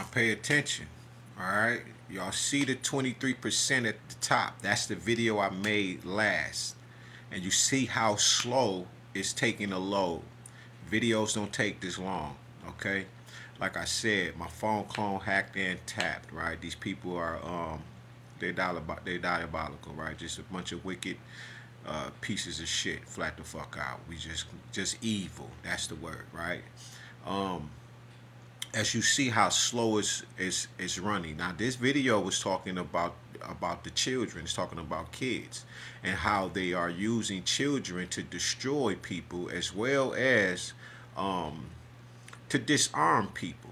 pay attention. All right. Y'all see the 23% at the top. That's the video I made last. And you see how slow it's taking to load. Videos don't take this long. Okay. Like I said, my phone clone hacked and tapped. Right. These people are they're diabolical. Right. Just a bunch of wicked pieces of shit. Flat the fuck out. We just evil. That's the word. Right. Um, as you see how slow it's running. Now this video was talking about the children. It's talking about kids and how they are using children to destroy people as well as um, to disarm people.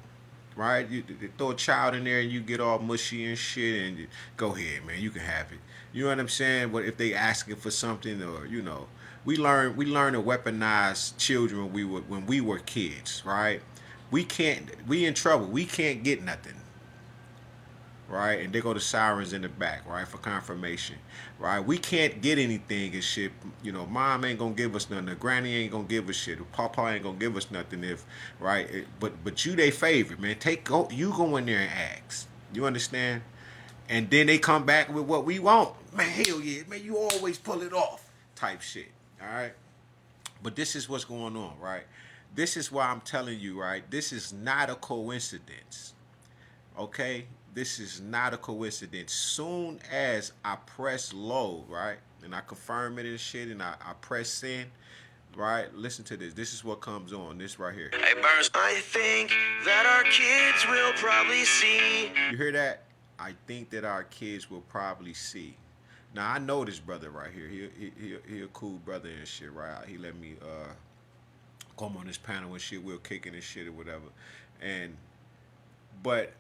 Right? You throw a child in there and you get all mushy and shit and go ahead, man, you can have it. You know what I'm saying? But if they asking for something or we learn to weaponize children when we were kids, right? We in trouble. We can't get nothing, right? And they go to sirens in the back, right, for confirmation, right? We can't get anything and shit. Mom ain't gonna give us nothing. The granny ain't gonna give us shit. Or papa ain't gonna give us nothing if, right? But you they favorite, man. You go in there and ask. You understand? And then they come back with what we want. Man, hell yeah, man. You always pull it off, type shit. All right. But this is what's going on, right? This is why I'm telling you, right? This is not a coincidence. Okay? This is not a coincidence. Soon as I press load, right? And I confirm it and shit, and I press send, right? Listen to this. This is what comes on. This right here. Hey, Burns. I think that our kids will probably see. You hear that? I think that our kids will probably see. Now I know this brother right here. He a cool brother and shit, right? He let me come on this panel and shit. We're kicking and shit or whatever. And but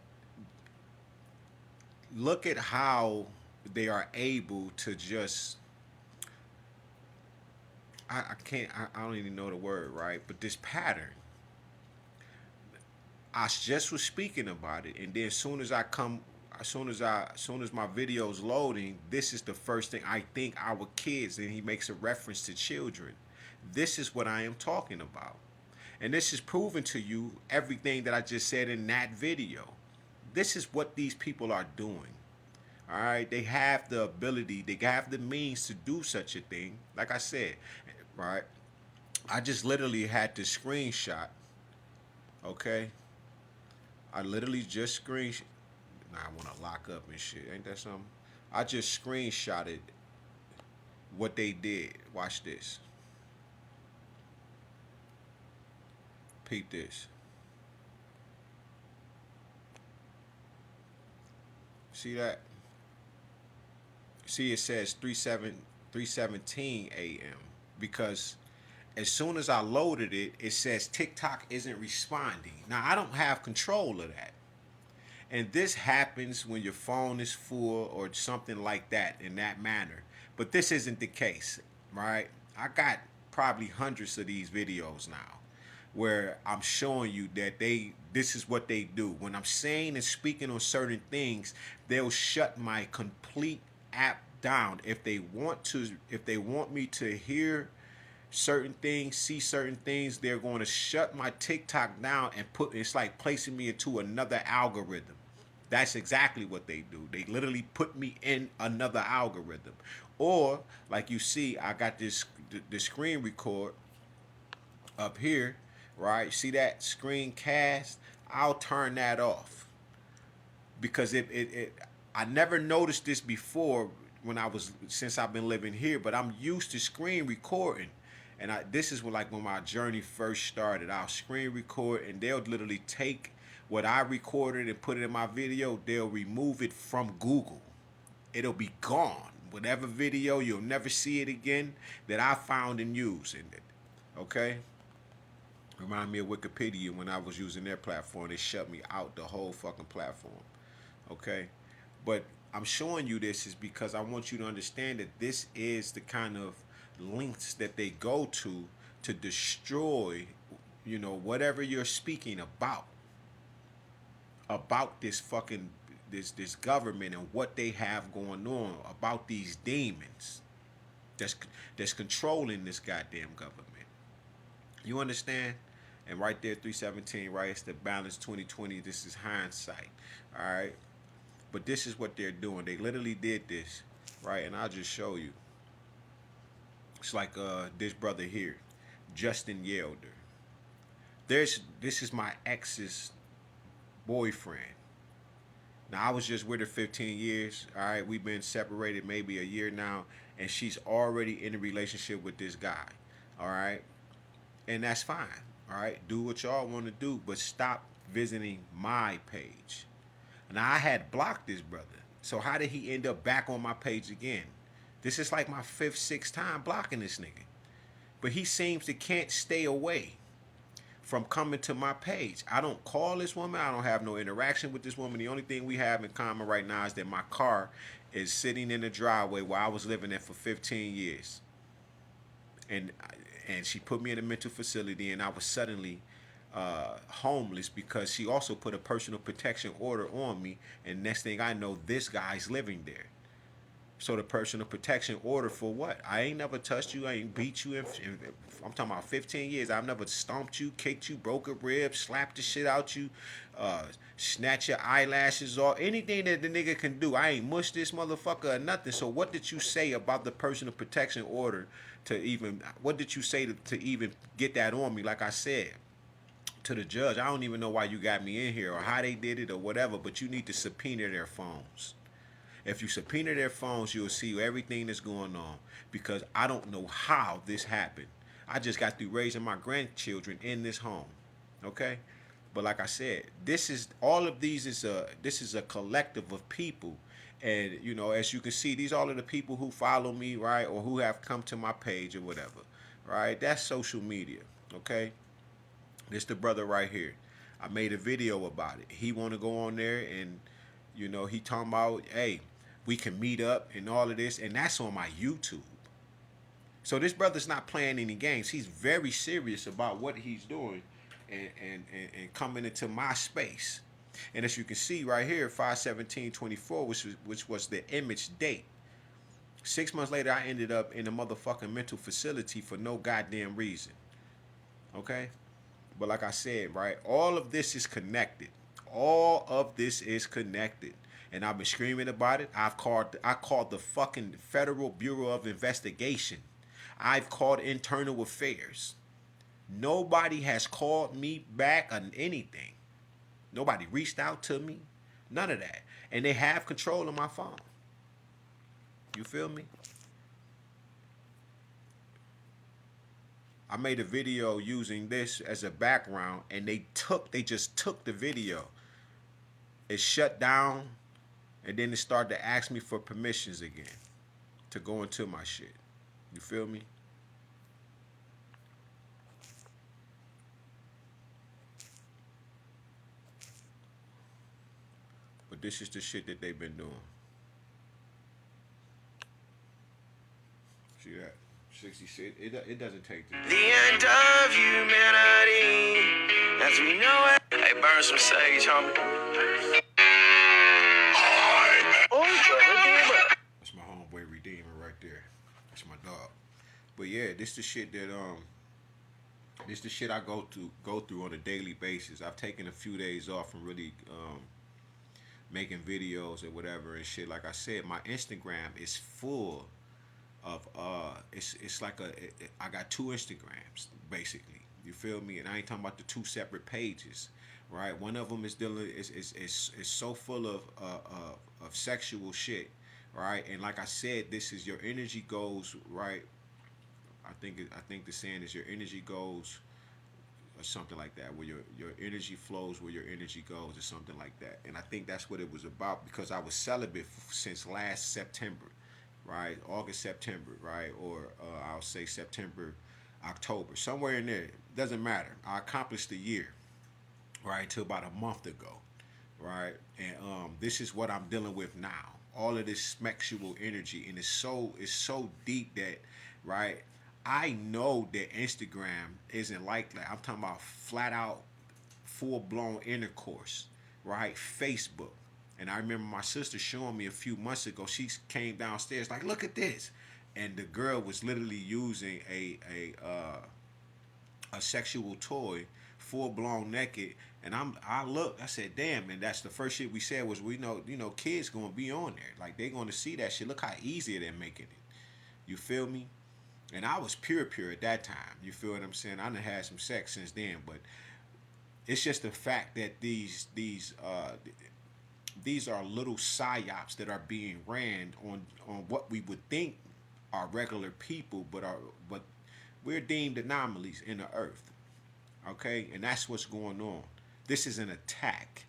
look at how they are able to just I can't I don't even know the word, right? But this pattern. I just was speaking about it, and then as soon as my video's loading, this is the first thing I think our kids, and he makes a reference to children. This is what I am talking about. And this is proven to you everything that I just said in that video. This is what these people are doing. All right, they have the ability, they have the means to do such a thing. Like I said, right? I just literally had to screenshot. Okay, I literally just screenshot. Now I want to lock up and shit. Ain't that something? I just screenshotted what they did. Watch this. Peep this. See that? See, it says 317 a.m. because as soon as I loaded it, it says TikTok isn't responding. Now I don't have control of that. And this happens when your phone is full or something like that in that manner. But this isn't the case, right? I got probably hundreds of these videos now where I'm showing you that this is what they do. When I'm saying and speaking on certain things, they'll shut my complete app down. If they want me to hear certain things, see certain things, they're going to shut my TikTok down and it's like placing me into another algorithm. That's exactly what they do. They literally put me in another algorithm. Or like you see, I got the screen record up here, right? See that screencast? I'll turn that off because I never noticed this before since I've been living here, but I'm used to screen recording. And this is when my journey first started. I'll screen record and they'll literally take what I recorded and put it in my video. They'll remove it from Google. It'll be gone. Whatever video, you'll never see it again that I found and used in it. Okay? Remind me of Wikipedia when I was using their platform. They shut me out the whole fucking platform. Okay? But I'm showing you this is because I want you to understand that this is the kind of lengths that they go to destroy, whatever you're speaking about this fucking this government and what they have going on, about these demons that's controlling this goddamn government. You understand? And right there, 317, right? It's the balance 2020. This is hindsight. All right. But this is what they're doing. They literally did this, right? And I'll just show you. It's like this brother here, Justin Yelder. This is my ex's boyfriend. Now I was just with her 15 years. All right, we've been separated maybe a year now, and she's already in a relationship with this guy. All right, and that's fine. All right, do what y'all want to do, but stop visiting my page. Now I had blocked this brother, so how did he end up back on my page again? This is like my fifth, sixth time blocking this nigga, but he seems to can't stay away from coming to my page. I don't call this woman. I don't have no interaction with this woman. The only thing we have in common right now is that my car is sitting in the driveway where I was living there for 15 years. And she put me in a mental facility, and I was suddenly homeless because she also put a personal protection order on me. And next thing I know, this guy's living there. So the personal protection order for what? I ain't never touched you. I ain't beat you. I'm talking about 15 years. I've never stomped you, kicked you, broke a rib, slapped the shit out you, snatch your eyelashes off. Anything that the nigga can do. I ain't mushed this motherfucker or nothing. So what did you say about the personal protection order to even, what did you say to even get that on me? Like I said to the judge, I don't even know why you got me in here or how they did it or whatever, but you need to subpoena their phones. If you subpoena their phones, you'll see everything that's going on, because I don't know how this happened. I just got through raising my grandchildren in this home, okay? But like I said, this is a collective of people, and you know, as you can see, these all of the people who follow me, right, or who have come to my page or whatever, right? That's social media, okay? This the brother right here. I made a video about it. He want to go on there and, you know, he talking about, hey, we can meet up and all of this, and that's on my YouTube. So this brother's not playing any games. He's very serious about what he's doing and coming into my space. And as you can see right here, 5/17/24, which was the image date. 6 months later, I ended up in a motherfucking mental facility for no goddamn reason. Okay? But like I said, right, all of this is connected. All of this is connected. And I've been screaming about it. I called the fucking Federal Bureau of Investigation. I've called Internal Affairs. Nobody has called me back on anything. Nobody reached out to me. None of that. And they have control of my phone. You feel me? I made a video using this as a background, and they just took the video. It shut down, and then it started to ask me for permissions again to go into my shit. You feel me? But this is the shit that they've been doing. See that? 66. It doesn't take this. The end of humanity as we know it. Hey, burn some sage, homie. That's my homeboy Redeemer right there. That's my dog. But yeah, this the shit that this the shit I go through on a daily basis. I've taken a few days off from really making videos or whatever and shit. Like I said, my Instagram is full of it's like I got two Instagrams basically. You feel me? And I ain't talking about the two separate pages, right? One of them is dealing is so full of sexual shit, right? And like I said, this is your energy goes right. I think the saying is your energy goes or something like that, where your energy flows where your energy goes or something like that. And I think that's what it was about, because I was celibate since last September, right? August, September, right? Or I'll say September, October, somewhere in there. Doesn't matter. I accomplished a year, right? Until about a month ago, right? And this is what I'm dealing with now. All of this sexual energy, and it's so deep that, right? I know that Instagram isn't like that. I'm talking about flat out, full blown intercourse, right? Facebook. And I remember my sister showing me a few months ago. She came downstairs like, look at this, and the girl was literally using a sexual toy full blown naked, and I looked, I said, damn, and that's the first shit we said was, we know, kids gonna be on there, like they gonna see that shit. Look how easy they're making it. You feel me? And I was pure at that time. You feel what I'm saying? I done had some sex since then, but it's just the fact that these are little psyops that are being ran on what we would think are regular people, but we're deemed anomalies in the earth. Okay, and that's what's going on. This is an attack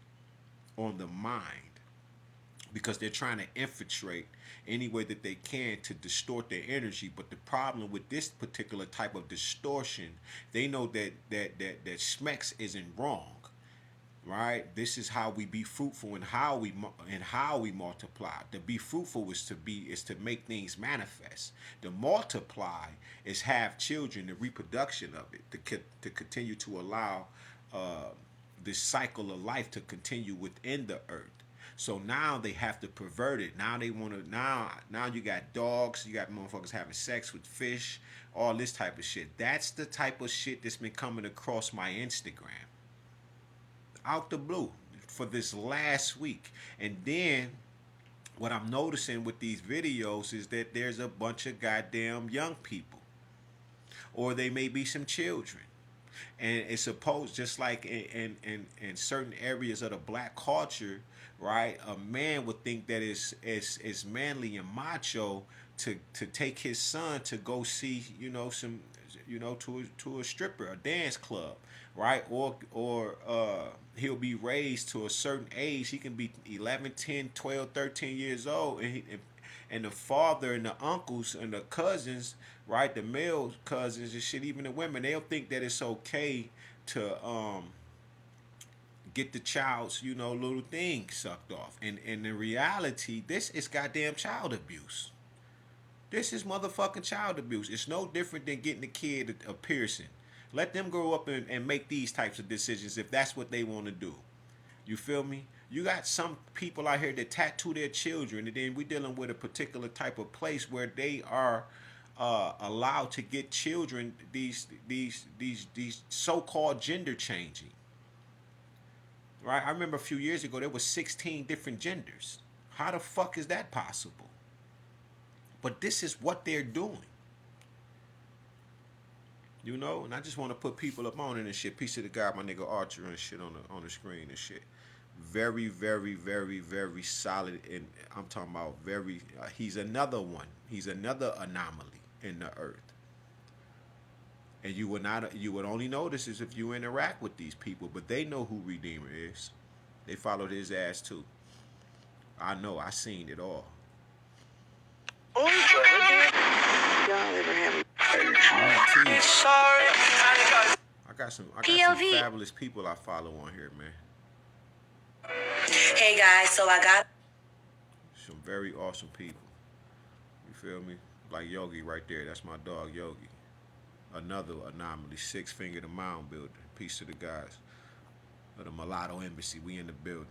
on the mind because they're trying to infiltrate any way that they can to distort their energy. But the problem with this particular type of distortion, they know that Schmex isn't wrong, right? This is how we be fruitful and how we multiply. To be fruitful is to make things manifest. To multiply is have children, the reproduction of it, to continue to allow this cycle of life to continue within the earth. So now they have to pervert it. Now they want to. Now you got dogs. You got motherfuckers having sex with fish. All this type of shit. That's the type of shit that's been coming across my Instagram out the blue for this last week. And then what I'm noticing with these videos is that there's a bunch of goddamn young people, or they may be some children. And it's supposed, just like in certain areas of the black culture, right? A man would think that it's manly and macho to take his son to go see, some, to a stripper, a dance club, right? Or he'll be raised to a certain age. He can be 11, 10, 12, 13 years old, and the father and the uncles and the cousins, right, the male cousins and shit, even the women, they'll think that it's okay to get the child's, little thing sucked off. And in reality, this is goddamn child abuse. This is motherfucking child abuse. It's no different than getting a kid a piercing. Let them grow up and make these types of decisions if that's what they want to do. You feel me? You got some people out here that tattoo their children, and then we're dealing with a particular type of place where they are allowed to get children these so-called gender changing. Right? I remember a few years ago there was 16 different genders. How the fuck is that possible? But this is what they're doing. And I just want to put people up on it and shit. Peace to the God, my nigga Archer and shit on the screen and shit. Very, very, very, very solid. And I'm talking about very. He's another one. He's another anomaly in the earth. And you would only know this is if you interact with these people. But they know who Redeemer is. They followed his ass too. I know. I seen it all. Y'all ever have? I got some fabulous people I follow on here, man. Hey guys, so I got some very awesome people. You feel me? Like Yogi right there. That's my dog Yogi. Another anomaly. 6 Finger the Mound Builder. Peace to the guys of the Mulatto Embassy. We in the building.